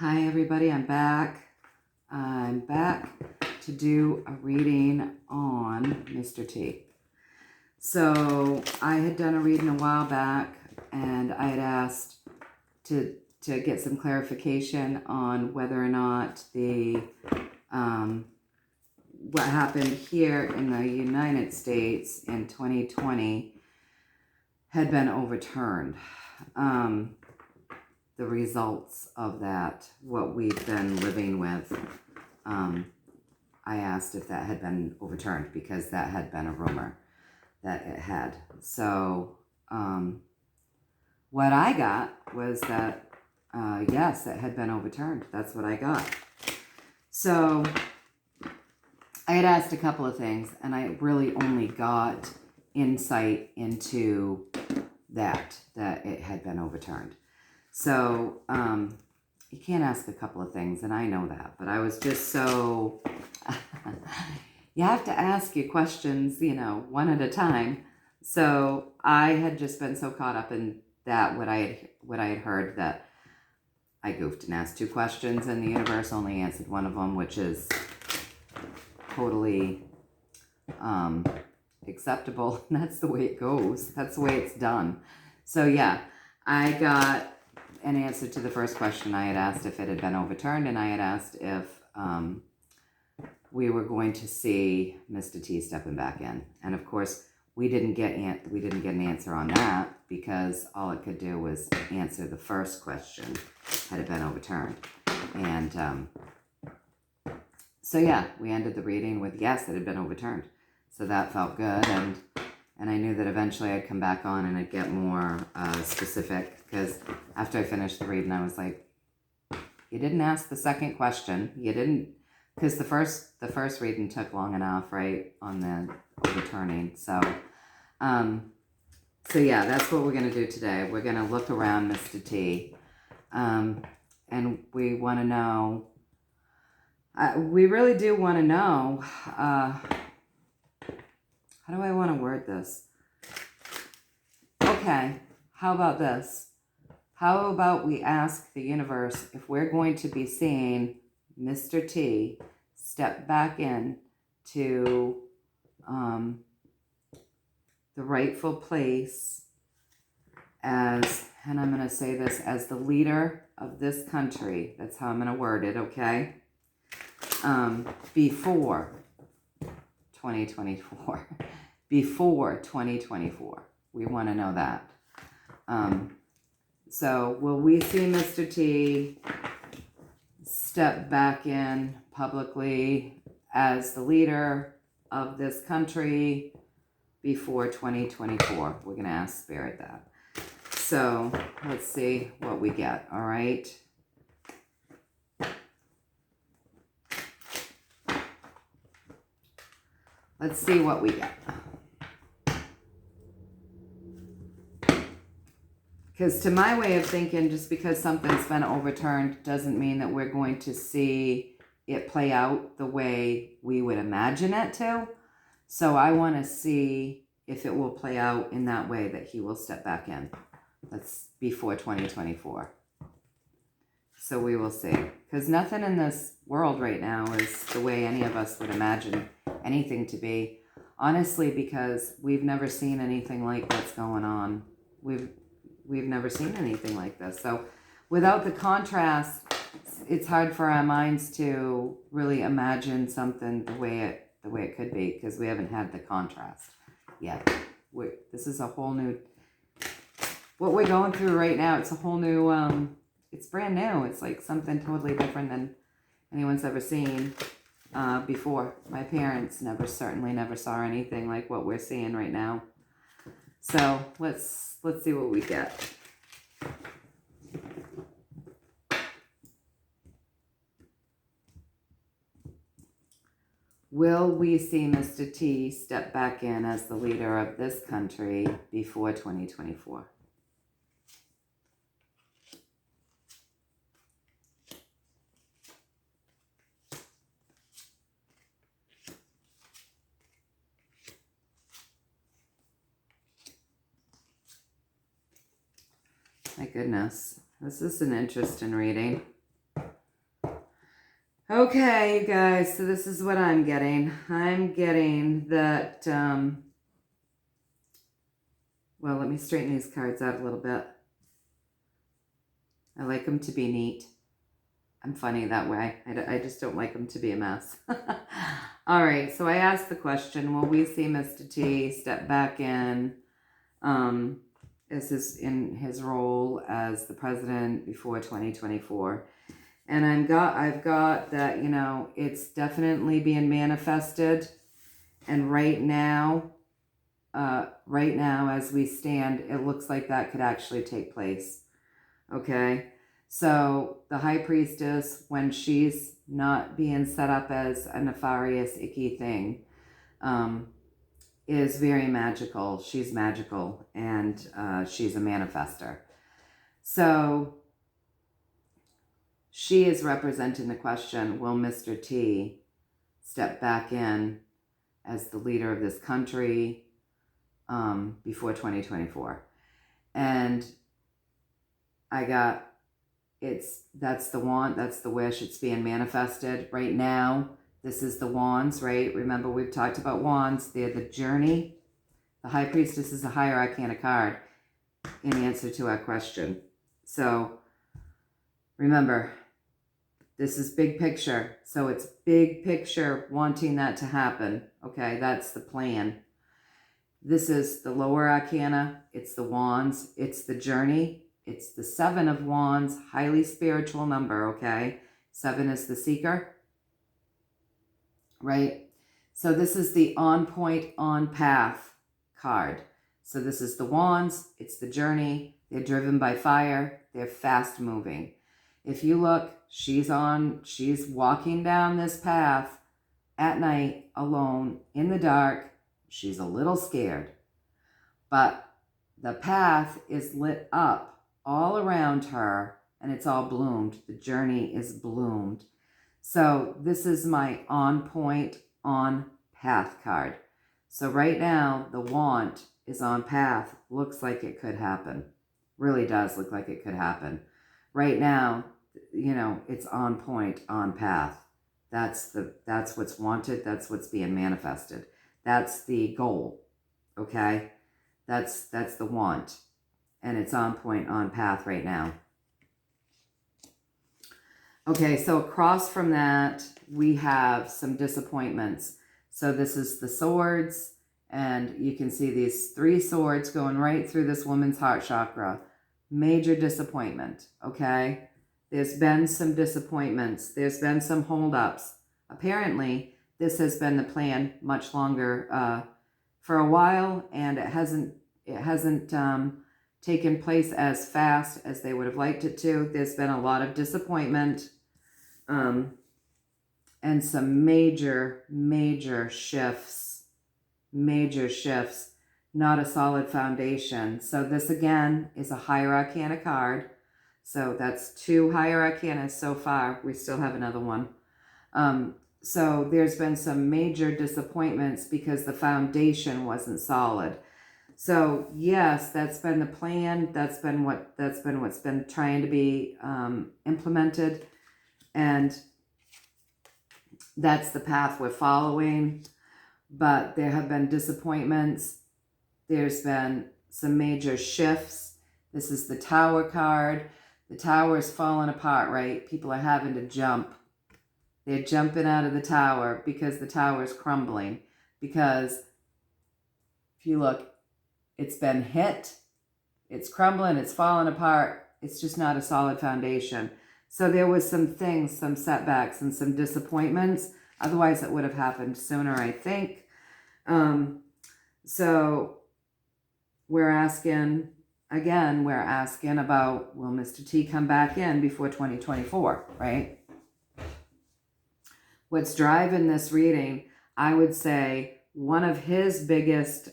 Hi everybody, I'm back. I'm back to do a reading on Mr. T. So I had done a reading a while back and I had asked to get some clarification on whether or not the what happened here in the United States in 2020 had been overturned. The results of that, what we've been living with, I asked if that had been overturned because that had been a rumor that it had. So what I got was that, yes, it had been overturned. That's what I got. So I had asked a couple of things and I really only got insight into that it had been overturned. So, you can't ask a couple of things, and I know that, but I was just so, you have to ask your questions, one at a time. So I had just been so caught up in that, what I had heard, that I goofed and asked two questions, and the universe only answered one of them, which is totally, acceptable. And that's the way it goes. That's the way it's done. So yeah, I got an answer to the first question. I had asked if it had been overturned, and I had asked if we were going to see Mr. T stepping back in. And of course, we didn't get an answer on that because all it could do was answer the first question, had it been overturned. And so yeah, we ended the reading with yes, it had been overturned. So that felt good, and I knew that eventually I'd come back on and I'd get more specific, because after I finished the reading, I was like, you didn't ask the second question. You didn't, because the first reading took long enough, right, on the overturning. So yeah, that's what we're going to do today. We're going to look around Mr. T, and we want to know, we really do want to know, how do I want to word this? Okay, how about this? How about we ask the universe if we're going to be seeing Mr. T step back in to the rightful place as, and I'm going to say this, as the leader of this country. That's how I'm going to word it, okay? Before 2024. Before 2024. We want to know that. So will we see Mr. T step back in publicly as the leader of this country before 2024? We're going to ask Spirit that. So let's see what we get, all right? Let's see what we get. Because to my way of thinking, just because something's been overturned doesn't mean that we're going to see it play out the way we would imagine it to. So I want to see if it will play out in that way, that he will step back in. That's before 2024. So we will see. Because nothing in this world right now is the way any of us would imagine anything to be. Honestly, because we've never seen anything like what's going on. We've never seen anything like this. So without the contrast, it's hard for our minds to really imagine something the way it could be, because we haven't had the contrast yet. This is a whole new, what we're going through right now. It's a whole new, it's brand new. It's like something totally different than anyone's ever seen before. My parents certainly never saw anything like what we're seeing right now. So let's see what we get. Will we see Mr. T step back in as the leader of this country before 2024? My goodness, this is an interesting reading. Okay, you guys, so this is what I'm getting. I'm getting that, well, let me straighten these cards out a little bit. I like them to be neat. I'm funny that way. I just don't like them to be a mess. All right, so I asked the question, will we see Mr. T step back in in his role as the president before 2024? And I've got that, you know, it's definitely being manifested. And right now, as we stand, it looks like that could actually take place. Okay. So the high priestess, when she's not being set up as a nefarious, icky thing, is very magical. She's magical, and she's a manifester. So she is representing the question, will Mr. T step back in as the leader of this country before 2024? And I got, that's the want, that's the wish, it's being manifested right now. This is the wands, right? Remember, we've talked about wands. They're the journey. The high priestess is a higher arcana card in answer to our question. So remember, this is big picture. So it's big picture wanting that to happen. Okay, that's the plan. This is the lower arcana. It's the wands. It's the journey. It's the 7 of wands, highly spiritual number, okay? 7 is the seeker, right? So this is the on point, on path card. So this is the wands. It's the journey. They're driven by fire. They're fast moving. If you look, she's walking down this path at night alone in the dark. She's a little scared, but the path is lit up all around her, and it's all bloomed. The journey is bloomed. So this is my on point, on path card. So right now, the want is on path. Looks like it could happen. Really does look like it could happen. Right now, you know, it's on point, on path. That's what's wanted. That's what's being manifested. That's the goal. Okay? That's the want. And it's on point, on path right now. Okay, so across from that, we have some disappointments. So this is the swords, and you can see these 3 swords going right through this woman's heart chakra. Major disappointment, okay? There's been some disappointments. There's been some holdups. Apparently, this has been the plan much longer for a while, and it hasn't taken place as fast as they would have liked it to. There's been a lot of disappointment and some major shifts, not a solid foundation. So this again is a higher arcana card. So that's 2 higher arcanas so far. We still have another one. So there's been some major disappointments because the foundation wasn't solid. So yes, that's been the plan. That's been what's been trying to be implemented, and that's the path we're following. But there have been disappointments. There's been some major shifts. This is the Tower card. The tower is falling apart, right? People are having to jump. They're jumping out of the tower because the tower is crumbling. Because if you look, it's been hit, it's crumbling, it's falling apart. It's just not a solid foundation. So there was some things, some setbacks and some disappointments. Otherwise, it would have happened sooner, I think. So we're asking about, will Mr. T come back in before 2024, right? What's driving this reading, I would say one of his biggest,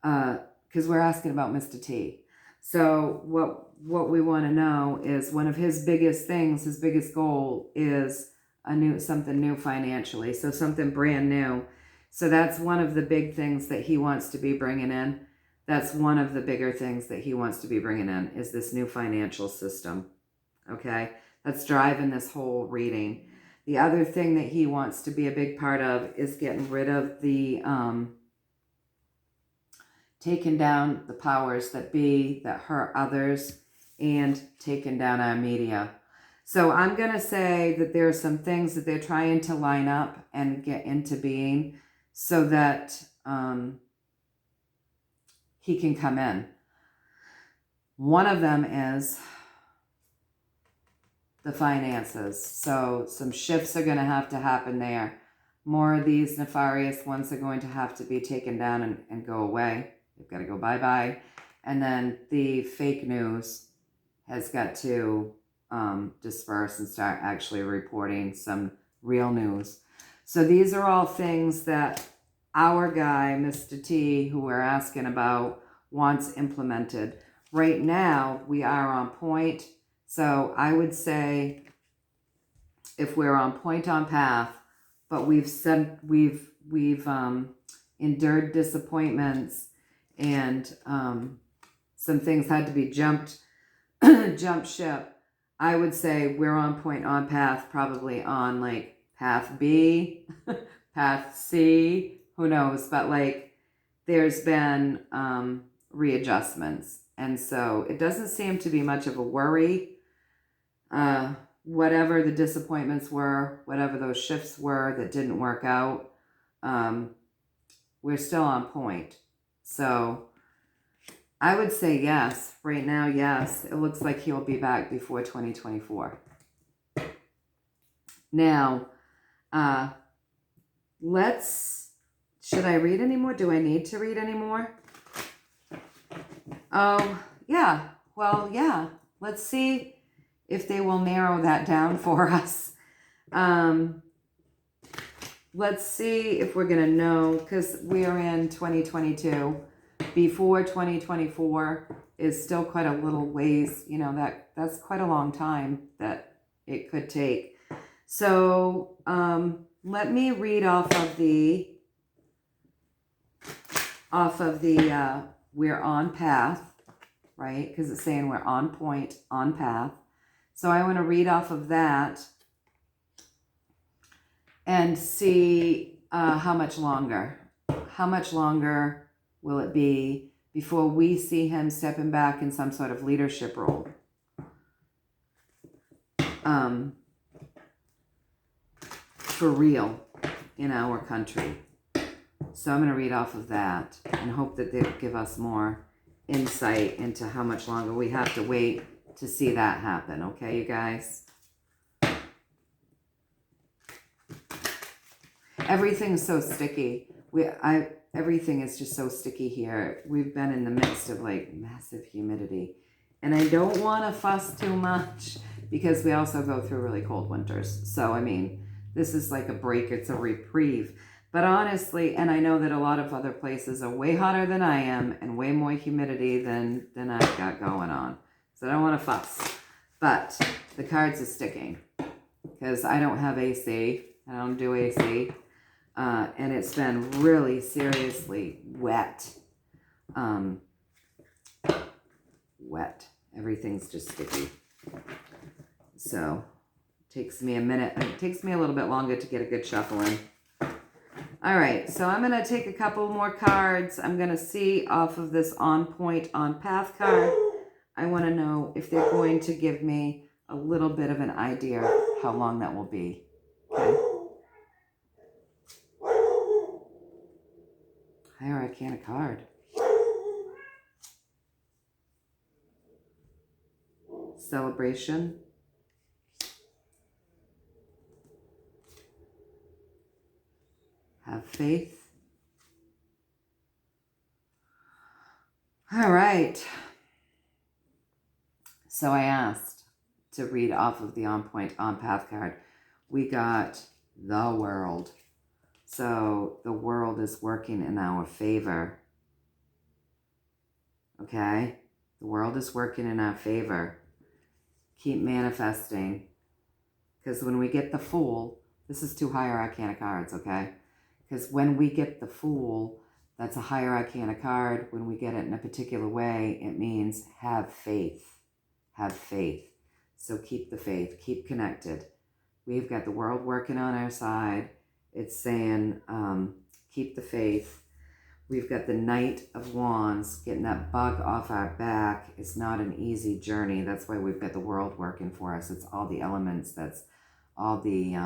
because we're asking about Mr. T. So what we want to know is one of his biggest things, his biggest goal is something new financially. So something brand new. So that's one of the big things that he wants to be bringing in. That's one of the bigger things that he wants to be bringing in is this new financial system. Okay. that's driving this whole reading. The other thing that he wants to be a big part of is getting rid of the, taking down the powers that be that hurt others and taking down our media. So I'm going to say that there are some things that they're trying to line up and get into being so that he can come in. One of them is the finances. So some shifts are going to have to happen there. More of these nefarious ones are going to have to be taken down and go away. They've got to go bye-bye. And then the fake news has got to disperse and start actually reporting some real news. So these are all things that our guy, Mr. T, who we're asking about, wants implemented. Right now, we are on point. So I would say if we're on point on path, but we've endured disappointments and some things had to be jump ship. I would say we're on point on path, probably on like path B, path C, who knows, but like there's been readjustments. And so it doesn't seem to be much of a worry. Whatever the disappointments were, whatever those shifts were that didn't work out, we're still on point. So I would say yes. Right now, yes. It looks like he'll be back before 2024. Now, should I read any more? Do I need to read any more? Oh, yeah. Well, yeah. Let's see if they will narrow that down for us. Let's see if we're going to know, because we are in 2022. Before 2024 is still quite a little ways, that's quite a long time that it could take. So let me read off of the we're on path, right? Because it's saying we're on point, on path. So I want to read off of that and see how much longer will it be before we see him stepping back in some sort of leadership role? For real in our country. So I'm going to read off of that and hope that they'll give us more insight into how much longer we have to wait to see that happen. Okay, you guys? Everything's so sticky. Everything is just so sticky here. We've been in the midst of like massive humidity. And I don't want to fuss too much because we also go through really cold winters. So, I mean, this is like a break. It's a reprieve. But honestly, and I know that a lot of other places are way hotter than I am and way more humidity than I've got going on. So I don't want to fuss. But the cards are sticking because I don't have AC. I don't do AC. And it's been really seriously wet. Wet. Everything's just sticky. So it takes me a minute. It takes me a little bit longer to get a good shuffle in. All right, so I'm going to take a couple more cards. I'm going to see off of this on point, on path card. I want to know if they're going to give me a little bit of an idea of how long that will be. Okay. Higher Arcana card. Celebration. Have faith. All right. So I asked to read off of the on point, on path card. We got the world. So the world is working in our favor. Okay? The world is working in our favor. Keep manifesting. Because when we get the Fool, this is 2 higher arcana cards, okay? Because when we get the Fool, that's a higher arcana card. When we get it in a particular way, it means have faith. Have faith. So keep the faith, keep connected. We've got the world working on our side. It's saying, keep the faith. We've got the Knight of Wands, getting that bug off our back. It's not an easy journey. That's why we've got the world working for us. It's all the elements. That's all the,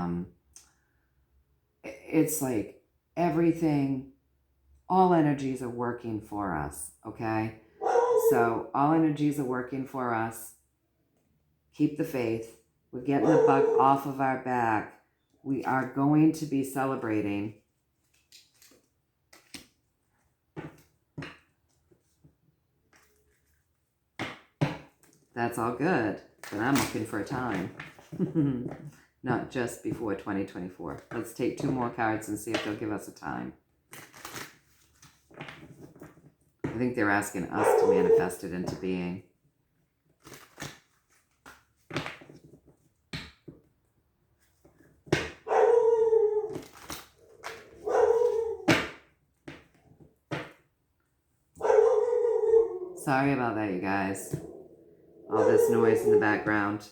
it's like everything, all energies are working for us, okay? So all energies are working for us. Keep the faith. We're getting the bug off of our back. We are going to be celebrating. That's all good, but I'm looking for a time. Not just before 2024. Let's take 2 more cards and see if they'll give us a time. I think they're asking us to manifest it into being. Sorry about that, you guys. All this noise in the background.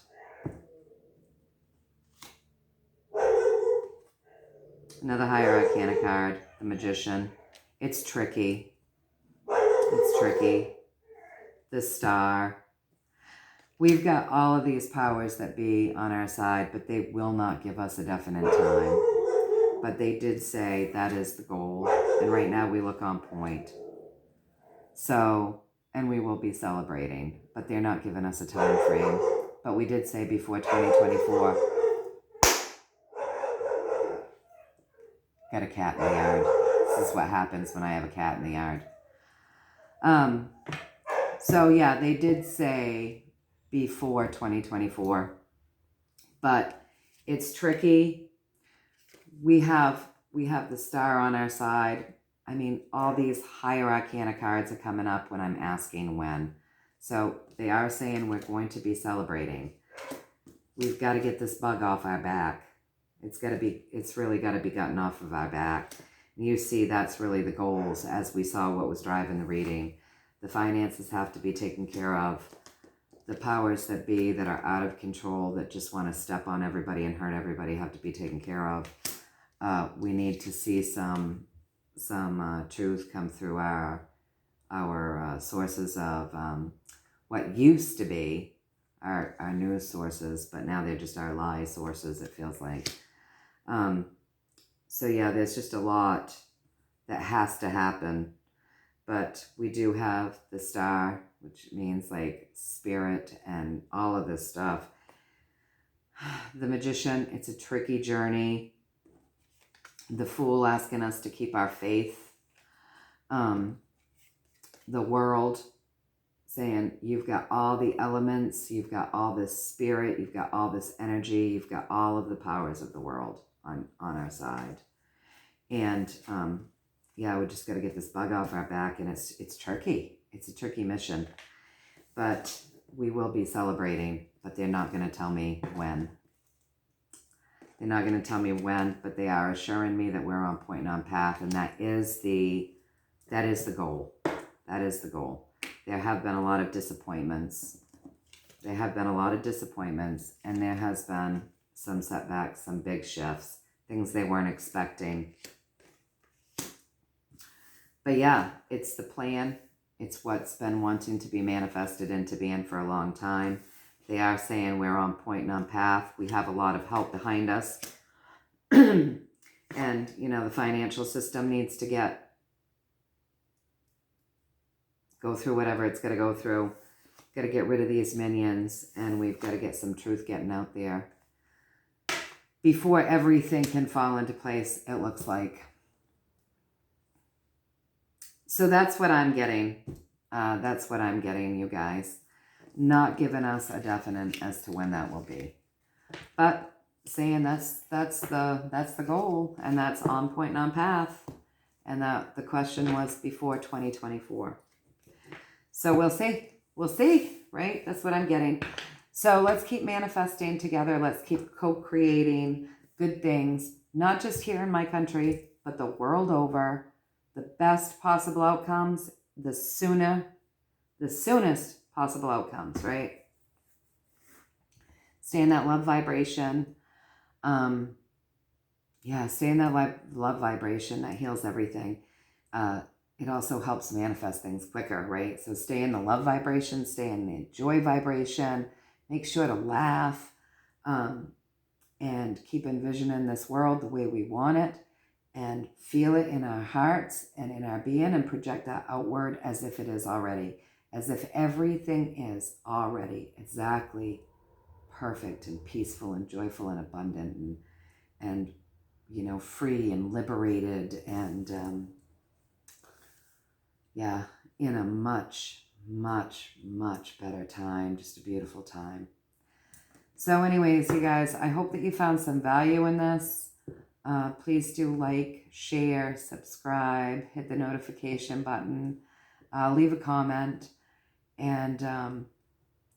Another Higher Arcana card, the Magician. It's tricky. It's tricky. The Star. We've got all of these powers that be on our side, but they will not give us a definite time. But they did say that is the goal. And right now we look on point. So, and we will be celebrating, but they're not giving us a time frame. But we did say before 2024. Got a cat in the yard. This is what happens when I have a cat in the yard. So yeah, they did say before 2024, but it's tricky. We have the Star on our side. I mean, all these Higher Arcana cards are coming up when I'm asking when. So they are saying we're going to be celebrating. We've got to get this bug off our back. It's really got to be gotten off of our back. And you see, that's really the goals, as we saw what was driving the reading. The finances have to be taken care of. The powers that be that are out of control, that just want to step on everybody and hurt everybody, have to be taken care of. We need to see some truth come through our sources of what used to be our news sources, but now they're just our lie sources, it feels like. So yeah, there's just a lot that has to happen. But we do have the Star, which means like spirit and all of this stuff. The Magician, it's a tricky journey. The Fool, asking us to keep our faith. The World, saying you've got all the elements, you've got all this spirit, you've got all this energy, you've got all of the powers of the world on our side. And yeah, we just got to get this bug off our back, and it's tricky. It's a tricky mission, but we will be celebrating, but they're not going to tell me when. They're not going to tell me when, but they are assuring me that we're on point and on path, and that is the goal. That is the goal. There have been a lot of disappointments. There have been a lot of disappointments, and there has been some setbacks, some big shifts, things they weren't expecting. But yeah, it's the plan. It's what's been wanting to be manifested into being for a long time. They are saying we're on point and on path. We have a lot of help behind us. And, you know, the financial system needs to go through whatever it's got to go through. Got to get rid of these minions, and we've got to get some truth getting out there before everything can fall into place, it looks like. So that's what I'm getting. That's what I'm getting, you guys. Not giving us a definite as to when that will be, but saying that's the goal, and that's on point and on path, and that the question was before 2024. So we'll see, right? That's what I'm getting. So let's keep manifesting together. Let's keep co-creating good things, not just here in my country, but the world over. The best possible outcomes, the soonest possible outcomes, right? Stay in that love vibration. Yeah, stay in that love vibration. That heals everything. It also helps manifest things quicker, right? So stay in the love vibration, stay in the joy vibration, make sure to laugh, and keep envisioning this world the way we want it, and feel it in our hearts and in our being, and project that outward as if it is already, as if everything is already exactly perfect and peaceful and joyful and abundant and you know, free and liberated and yeah, in a much, much, much better time. Just a beautiful time. So anyways, you guys, I hope that you found some value in this. Please do like, share, subscribe, hit the notification button, leave a comment. And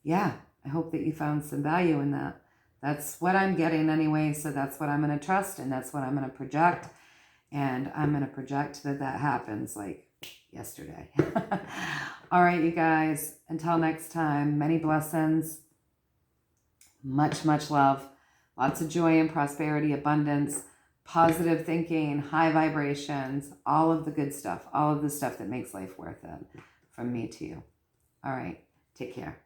yeah, I hope that you found some value in that. That's what I'm getting anyway, so that's what I'm going to trust, and that's what I'm going to project. And I'm going to project that that happens like yesterday. All right, you guys, until next time, many blessings, much, much love, lots of joy and prosperity, abundance, positive thinking, high vibrations, all of the good stuff, all of the stuff that makes life worth it, from me to you. All right, take care.